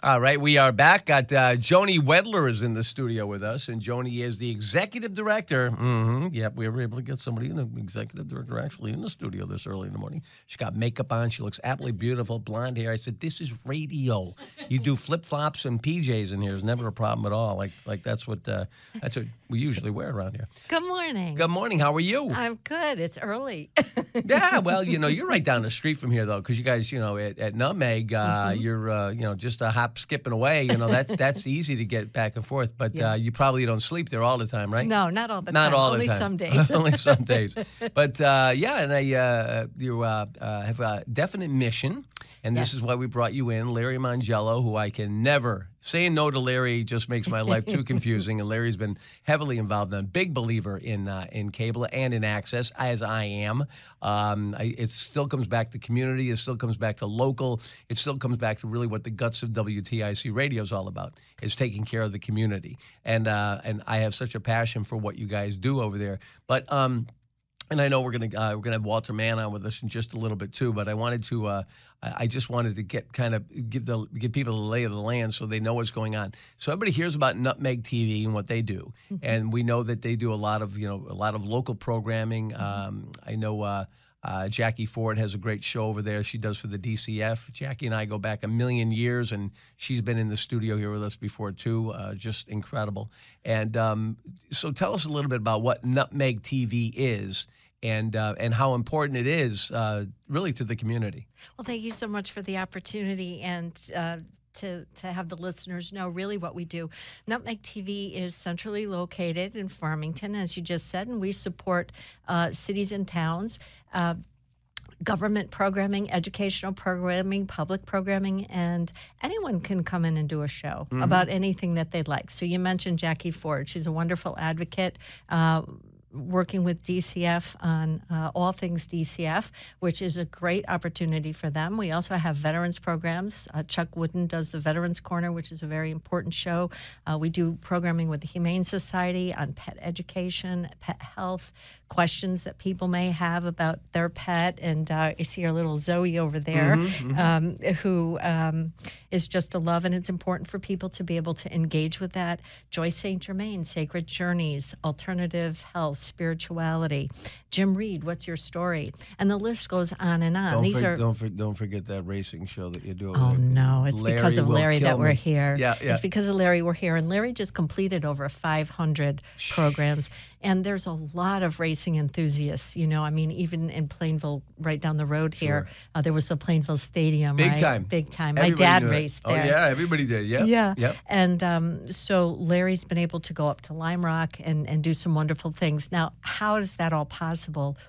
All right, we are back. Got Joanie Wedler is in the studio with us, and Joanie is the executive director. Yep, we were able to get somebody, the executive director, actually in the studio this early in the morning. She got makeup on. She looks absolutely beautiful, blonde hair. I said, "This is radio. You do flip flops and PJs in here. It's never a problem at all. Like that's what we usually wear around here." Good morning. Good morning. How are you? I'm good. It's early. Yeah, well, you're right down the street from here, though, because you guys, at Nutmeg, you're, just a hop, skipping away. That's easy to get back and forth, but you probably don't sleep there all the time, right? No, not all the time. Not all the time. Only some days. Only some days. But, and you have a definite mission, and this is why we brought you in, Larry Mongello, who I can never... Saying no to Larry just makes my life too confusing, and Larry's been heavily involved. I'm a big believer in cable and in access, as I am. It still comes back to community. It still comes back to local. It still comes back to really what the guts of WTIC radio is all about, is taking care of the community. And I have such a passion for what you guys do over there. But and I know we're gonna have Walter Mann on with us in just a little bit too. But I wanted to. I just wanted to give people the lay of the land so they know what's going on. So everybody hears about Nutmeg TV and what they do, and we know that they do a lot of local programming. I know Jackie Ford has a great show over there. She does for the DCF. Jackie and I go back a million years, and she's been in the studio here with us before too. Just incredible. And so tell us a little bit about what Nutmeg TV is. And how important it is really to the community. Well, thank you so much for the opportunity and to have the listeners know really what we do. Nutmeg TV is centrally located in Farmington, as you just said, and we support cities and towns. Government programming, educational programming, public programming, and anyone can come in and do a show about anything that they'd like. So you mentioned Jackie Ford. She's a wonderful advocate. Working with DCF on all things DCF, which is a great opportunity for them. We also have veterans programs. Chuck Wooden does the Veterans Corner, which is a very important show. We do programming with the Humane Society on pet education, pet health, questions that people may have about their pet. And you see our little Zoe over there, who is just a love, and it's important for people to be able to engage with that. Joyce St. Germain, Sacred Journeys, Alternative Health, Spirituality. Jim Reed, What's Your Story? And the list goes on and on. Don't forget that racing show that you're doing. Oh, no. It's Larry because of Larry that we're me. here. Yeah. It's because of Larry we're here. And Larry just completed over 500 programs. And there's a lot of racing enthusiasts, even in Plainville, right down the road here. There was a Plainville Stadium, Big right? time. Big time. Everybody My dad knew it. raced there. Oh, yeah, everybody did. Yeah. Yep. And so Larry's been able to go up to Lime Rock and do some wonderful things. Now, how is that all possible?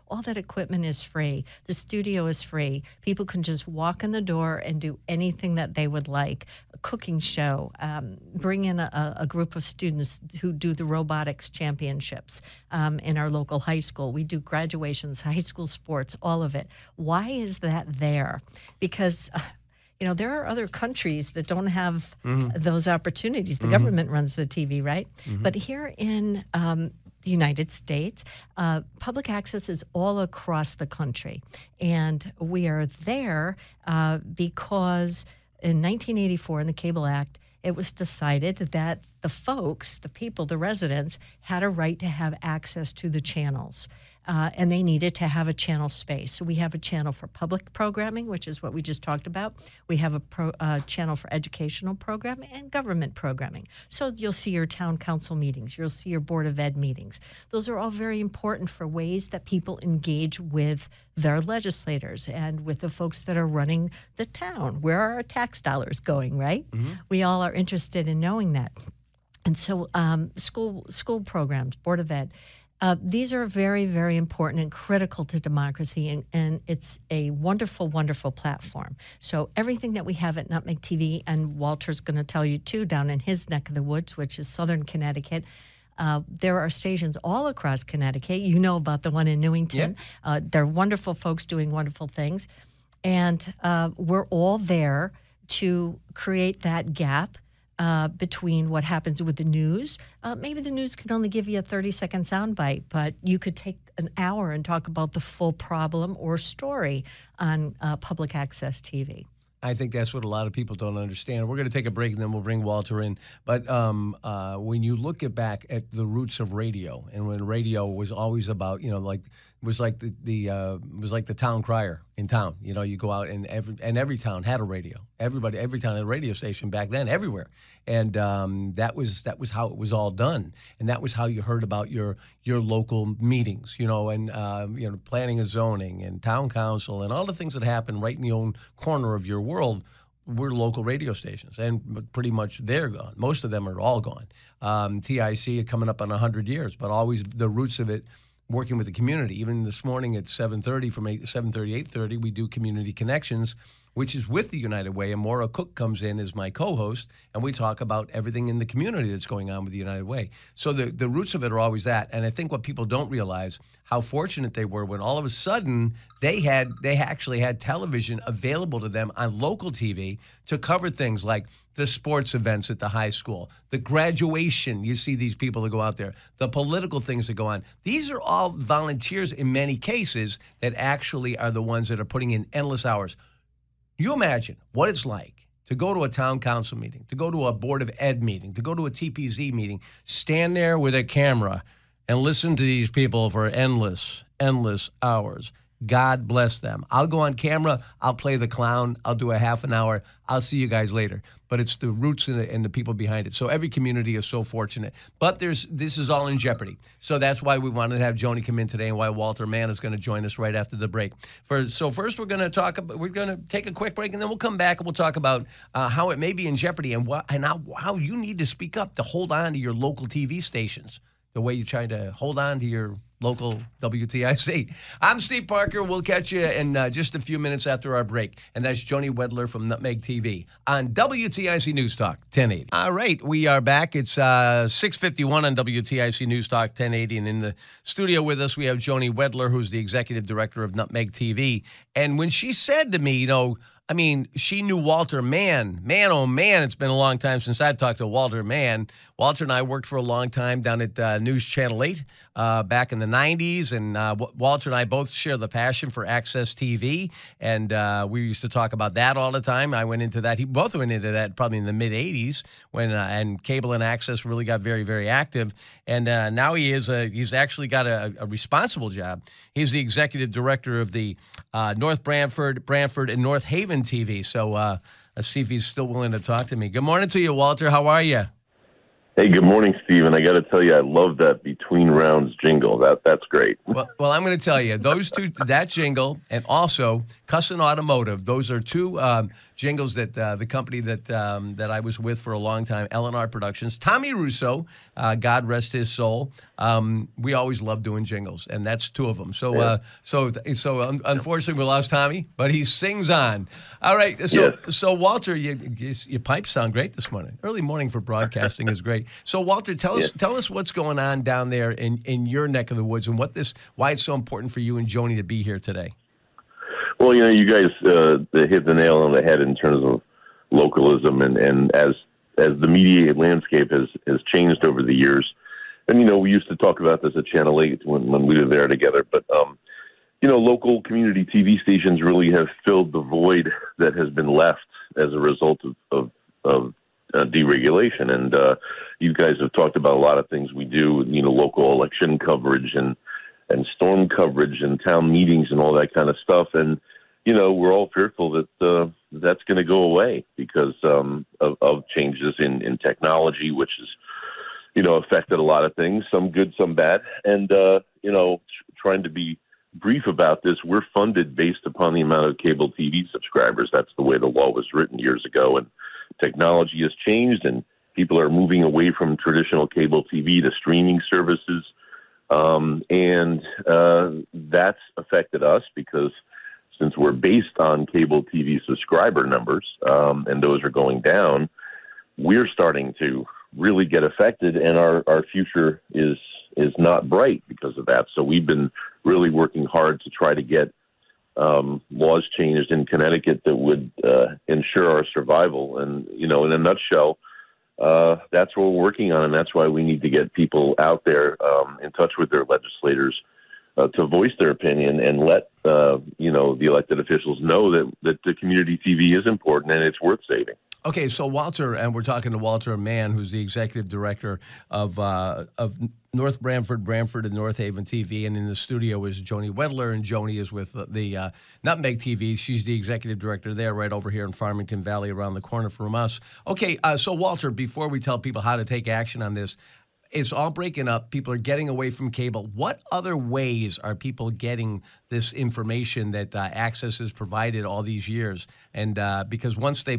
All that equipment is free. The studio is free. People can just walk in the door and do anything that they would like. A cooking show, bring in a group of students who do the robotics championships in our local high school. We do graduations, high school sports, all of it. Why is that there? Because there are other countries that don't have those opportunities. The government runs the TV, right? But here in the United States, public access is all across the country. And we are there because in 1984, in the Cable Act, it was decided that the folks, the people, the residents, had a right to have access to the channels. And they needed to have a channel space. So we have a channel for public programming, which is what we just talked about. We have a channel for educational programming and government programming. So you'll see your town council meetings. You'll see your Board of Ed meetings. Those are all very important for ways that people engage with their legislators and with the folks that are running the town. Where are our tax dollars going, right? We all are interested in knowing that. And so school programs, Board of Ed, these are very, very important and critical to democracy, and it's a wonderful, wonderful platform. So everything that we have at Nutmeg TV, and Walter's going to tell you too, down in his neck of the woods, which is southern Connecticut, there are stations all across Connecticut. You know about the one in Newington. Yep. They're wonderful folks doing wonderful things. And we're all there to create that gap between what happens with the news. Maybe the news can only give you a 30-second soundbite, but you could take an hour and talk about the full problem or story on public access TV. I think that's what a lot of people don't understand. We're going to take a break and then we'll bring Walter in. But when you look back at the roots of radio, and when radio was always about, like it was like the town crier in town. You go out and every town had a radio. Every town had a radio station back then, everywhere. And that was how it was all done, and that was how you heard about your local meetings, and planning and zoning and town council and all the things that happen right in the own corner of your world. Were local radio stations, and pretty much they're gone. Most of them are all gone. TIC coming up on 100 years, but always the roots of it. Working with the community. Even this morning at 7:30, from 7:30, 8:30, we do Community Connections, which is with the United Way. And Maura Cook comes in as my co-host, and we talk about everything in the community that's going on with the United Way. So the roots of it are always that. And I think what people don't realize, how fortunate they were when all of a sudden they actually had television available to them on local TV to cover things like the sports events at the high school, the graduation. You see these people that go out there, the political things that go on. These are all volunteers in many cases that actually are the ones that are putting in endless hours. You imagine what it's like to go to a town council meeting, to go to a Board of Ed meeting, to go to a TPZ meeting, stand there with a camera and listen to these people for endless hours. God bless them. I'll go on camera. I'll play the clown. I'll do a half an hour. I'll see you guys later. But it's the roots and the people behind it. So every community is so fortunate. But this is all in jeopardy. So that's why we wanted to have Joanie come in today, and why Walter Mann is going to join us right after the break. So first we're going to take a quick break, and then we'll come back and we'll talk about how it may be in jeopardy and how you need to speak up to hold on to your local TV stations, the way you're trying to hold on to your local WTIC. I'm Steve Parker. We'll catch you in just a few minutes after our break. And that's Joanie Wedler from Nutmeg TV on WTIC News Talk 1080. All right, we are back. It's 6:51 on WTIC News Talk 1080. And in the studio with us, we have Joanie Wedler, who's the executive director of Nutmeg TV. And when she said to me, she knew Walter Mann. Man, oh man, it's been a long time since I've talked to Walter Mann. Walter and I worked for a long time down at News Channel 8 back in the 90s, and Walter and I both share the passion for Access TV, and we used to talk about that all the time. I went into that. He both went into that probably in the mid-'80s when and cable and access really got very, very active, and now he's actually got a responsible job. He's the executive director of the North Brantford, and North Haven TV. So let's see if he's still willing to talk to me. Good morning to you, Walter. How are you? Hey, good morning, Stephen. I got to tell you, I love that between rounds jingle. That's great. Well, I'm going to tell you, those two, that jingle and also Cussin Automotive, those are two jingles that the company that I was with for a long time, L&R Productions, Tommy Russo, God rest his soul. We always love doing jingles, and that's two of them. So, yeah. Unfortunately, we lost Tommy, but he sings on. All right. So Walter, your pipes sound great this morning. Early morning for broadcasting is great. So, Walter, tell us what's going on down there in your neck of the woods, and why it's so important for you and Joanie to be here today. Well, you guys hit the nail on the head in terms of localism, and as the media landscape has changed over the years, and we used to talk about this at Channel 8 when we were there together, but local community TV stations really have filled the void that has been left as a result of deregulation. And you guys have talked about a lot of things we do, local election coverage and storm coverage and town meetings and all that kind of stuff. And, we're all fearful that that's going to go away because of changes in technology, which has, affected a lot of things, some good, some bad. And, trying to be brief about this, we're funded based upon the amount of cable TV subscribers. That's the way the law was written years ago. And technology has changed, and people are moving away from traditional cable TV to streaming services. And that's affected us because since we're based on cable TV subscriber numbers, and those are going down, we're starting to really get affected, and our future is not bright because of that. So we've been really working hard to try to get laws changed in Connecticut that would ensure our survival. And, in a nutshell, that's what we're working on, and that's why we need to get people out there in touch with their legislators to voice their opinion and let the elected officials know that the community TV is important and it's worth saving. Okay, so Walter, and we're talking to Walter Mann, who's the executive director of North Branford, and North Haven TV, and in the studio is Joanie Wedler, and Joanie is with the Nutmeg TV. She's the executive director there, right over here in Farmington Valley, around the corner from us. Okay, so Walter, before we tell people how to take action on this, it's all breaking up. People are getting away from cable. What other ways are people getting this information that Access has provided all these years? And because once they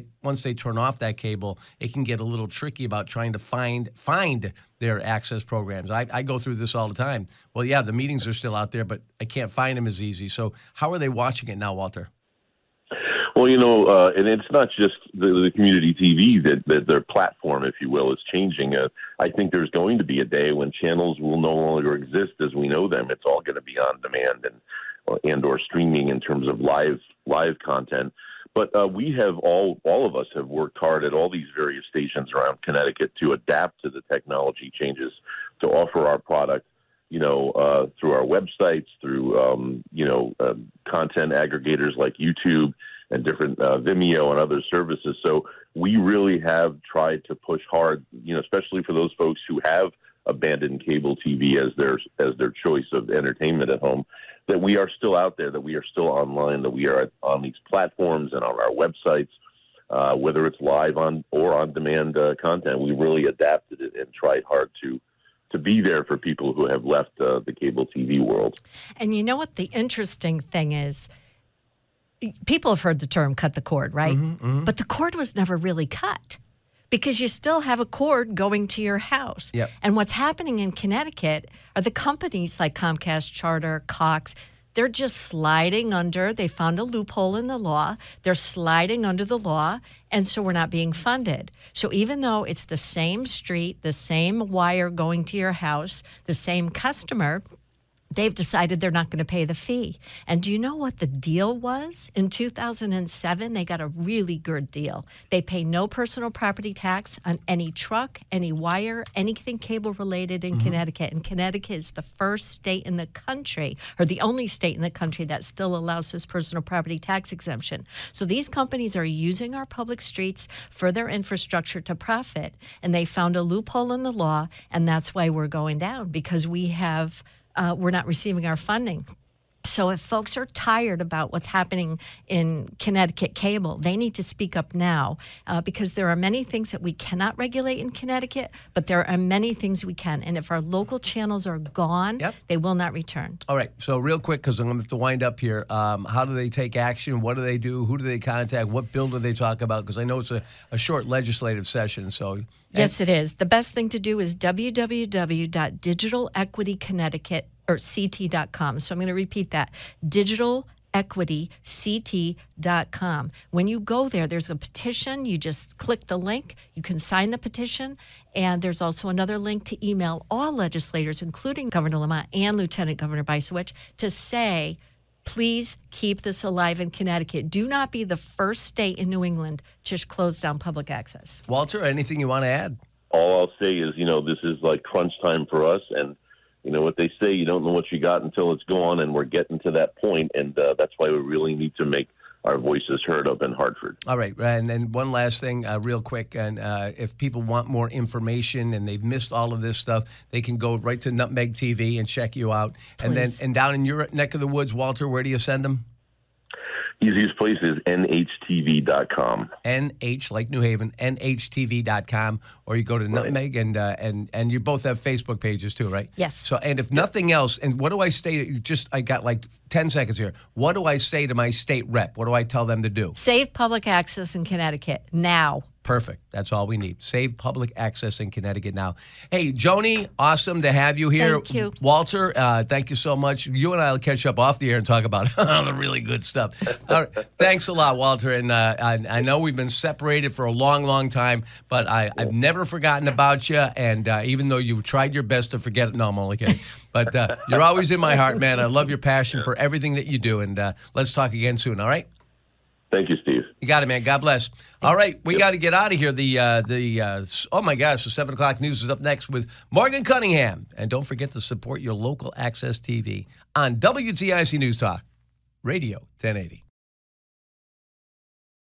turn off that cable, it can get a little tricky about trying to find their Access programs. I go through this all the time. Well, yeah, the meetings are still out there, but I can't find them as easy. So how are they watching it now, Walter? Well, and it's not just the community TV that their platform, if you will, is changing. I think there's going to be a day when channels will no longer exist as we know them. It's all going to be on demand and or streaming in terms of live content. But we have all of us have worked hard at all these various stations around Connecticut to adapt to the technology changes to offer our product. Through our websites, through content aggregators like YouTube and different Vimeo and other services. So we really have tried to push hard, especially for those folks who have abandoned cable TV as their choice of entertainment at home, that we are still out there, that we are still online, that we are on these platforms and on our websites, whether it's live or on demand content. We really adapted it and tried hard to be there for people who have left the cable TV world. And you know what the interesting thing is? People have heard the term cut the cord, right? Mm-hmm, mm-hmm. But the cord was never really cut because you still have a cord going to your house. Yep. And what's happening in Connecticut are the companies like Comcast, Charter, Cox, they're just sliding under. They found a loophole in the law. They're sliding under the law, and so we're not being funded. So even though it's the same street, the same wire going to your house, the same customer, they've decided they're not going to pay the fee. And do you know what the deal was? In 2007, they got a really good deal. They pay no personal property tax on any truck, any wire, anything cable related in Connecticut. And Connecticut is the first state in the country, or the only state in the country that still allows this personal property tax exemption. So these companies are using our public streets for their infrastructure to profit. And they found a loophole in the law, and that's why we're going down, because we're not receiving our funding. So if folks are tired about what's happening in Connecticut cable, they need to speak up now because there are many things that we cannot regulate in Connecticut, but there are many things we can. And if our local channels are gone, they will not return. All right. So real quick, because I'm going to have to wind up here, how do they take action? What do they do? Who do they contact? What bill do they talk about? Because I know it's a short legislative session. So yes, it is. The best thing to do is www.digitalequityconnecticut.com. So I'm going to repeat that, digitalequityct.com. When you go there, there's a petition. You just click the link. You can sign the petition. And there's also another link to email all legislators, including Governor Lamont and Lieutenant Governor Bicewicz, to say, please keep this alive in Connecticut. Do not be the first state in New England to close down public access. Walter, anything you want to add? All I'll say is, this is like crunch time for us. And you know what they say, you don't know what you got until it's gone, and we're getting to that point, and that's why we really need to make our voices heard up in Hartford. All right, and then one last thing real quick, and if people want more information and they've missed all of this stuff, they can go right to Nutmeg TV and check you out. Please. And down in your neck of the woods, Walter, where do you send them? Easiest place is nhtv.com. NH, like New Haven, nhtv.com, or you go to Nutmeg, and you both have Facebook pages too, right? Yes. So, and if nothing else, and what do I say? I got like 10 seconds here. What do I say to my state rep? What do I tell them to do? Save public access in Connecticut now. Perfect. That's all we need. Save public access in Connecticut now. Hey, Joanie, awesome to have you here. Thank you. Walter, thank you so much. You and I will catch up off the air and talk about the really good stuff. All right. Thanks a lot, Walter. And I know we've been separated for a long, long time, but I've never forgotten about you. And even though you've tried your best to forget it, no, I'm only kidding. But you're always in my heart, man. I love your passion for everything that you do. And let's talk again soon, all right? Thank you, Steve. You got it, man. God bless. All right, we got to get out of here. Oh my gosh, the 7 o'clock news is up next with Morgan Cunningham, and don't forget to support your local access TV on WTIC News Talk Radio 1080.